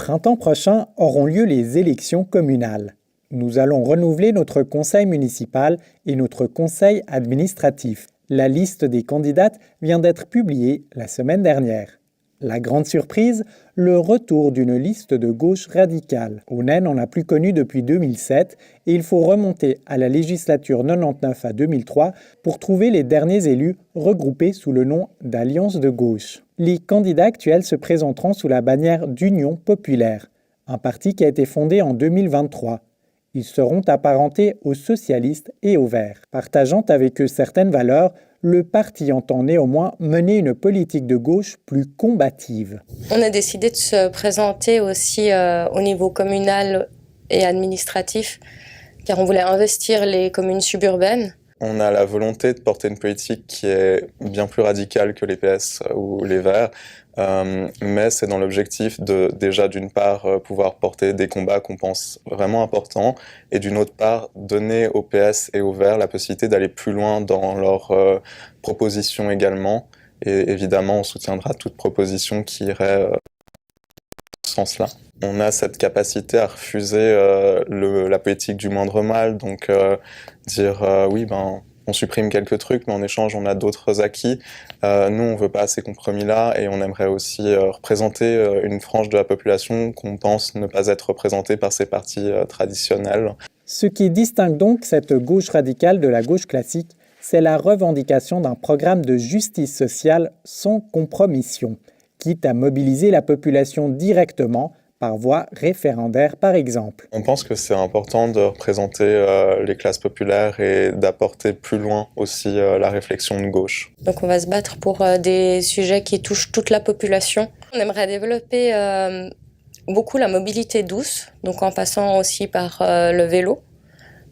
printemps prochain auront lieu les élections communales. Nous allons renouveler notre conseil municipal et notre conseil administratif. La liste des candidates vient d'être publiée la semaine dernière. La grande surprise, le retour d'une liste de gauche radicale. Aunay n'en a plus connu depuis 2007 et il faut remonter à la législature 99 à 2003 pour trouver les derniers élus regroupés sous le nom d'Alliance de gauche. Les candidats actuels se présenteront sous la bannière d'Union populaire, un parti qui a été fondé en 2023. Ils seront apparentés aux socialistes et aux Verts. Partageant avec eux certaines valeurs, le parti entend néanmoins mener une politique de gauche plus combative. On a décidé de se présenter aussi au niveau communal et administratif, car on voulait investir les communes suburbaines. On a la volonté de porter une politique qui est bien plus radicale que les PS ou les Verts, mais c'est dans l'objectif de, déjà d'une part, pouvoir porter des combats qu'on pense vraiment importants, et d'une autre part, donner aux PS et aux Verts la possibilité d'aller plus loin dans leurs propositions également. Et évidemment, on soutiendra toute proposition qui irait dans ce sens-là. On a cette capacité à refuser la politique du moindre mal, donc dire oui, on supprime quelques trucs, mais en échange, on a d'autres acquis. Nous, on veut pas ces compromis-là et on aimerait aussi représenter une frange de la population qu'on pense ne pas être représentée par ces partis traditionnels. Ce qui distingue donc cette gauche radicale de la gauche classique, c'est la revendication d'un programme de justice sociale sans compromission, quitte à mobiliser la population directement par voie référendaire par exemple. On pense que c'est important de représenter les classes populaires et d'apporter plus loin aussi la réflexion de gauche. Donc on va se battre pour des sujets qui touchent toute la population. On aimerait développer beaucoup la mobilité douce, donc en passant aussi par le vélo.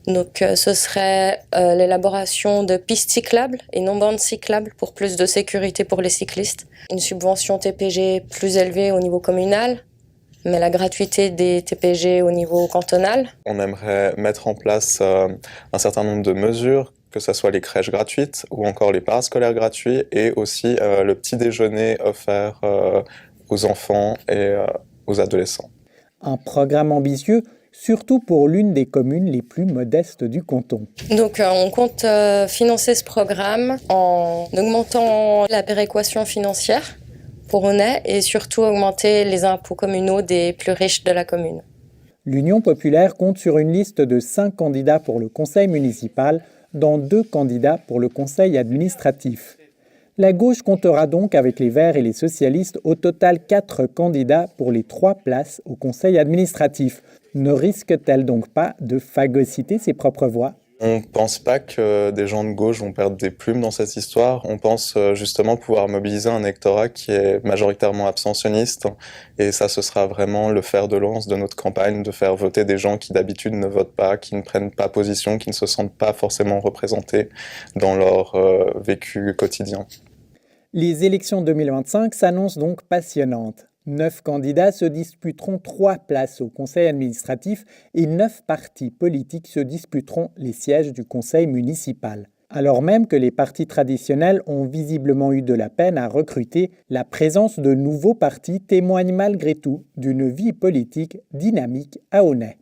Donc ce serait l'élaboration de pistes cyclables et non bandes cyclables pour plus de sécurité pour les cyclistes. Une subvention TPG plus élevée au niveau communal, mais la gratuité des TPG au niveau cantonal. On aimerait mettre en place un certain nombre de mesures, que ce soit les crèches gratuites ou encore les parascolaires gratuits et aussi le petit déjeuner offert aux enfants et aux adolescents. Un programme ambitieux, surtout pour l'une des communes les plus modestes du canton. Donc on compte financer ce programme en augmentant la péréquation financière pour Aunay et surtout augmenter les impôts communaux des plus riches de la commune. L'Union populaire compte sur une liste de 5 candidats pour le conseil municipal, dont 2 candidats pour le conseil administratif. La gauche comptera donc avec les Verts et les socialistes au total 4 candidats pour les 3 places au conseil administratif. Ne risque-t-elle donc pas de phagocyter ses propres voix ? On ne pense pas que des gens de gauche vont perdre des plumes dans cette histoire. On pense justement pouvoir mobiliser un électorat qui est majoritairement abstentionniste. Et ça, ce sera vraiment le fer de lance de notre campagne, de faire voter des gens qui d'habitude ne votent pas, qui ne prennent pas position, qui ne se sentent pas forcément représentés dans leur vécu quotidien. Les élections 2025 s'annoncent donc passionnantes. 9 candidats se disputeront 3 places au conseil administratif et 9 partis politiques se disputeront les sièges du conseil municipal. Alors même que les partis traditionnels ont visiblement eu de la peine à recruter, la présence de nouveaux partis témoigne malgré tout d'une vie politique dynamique à Aunay.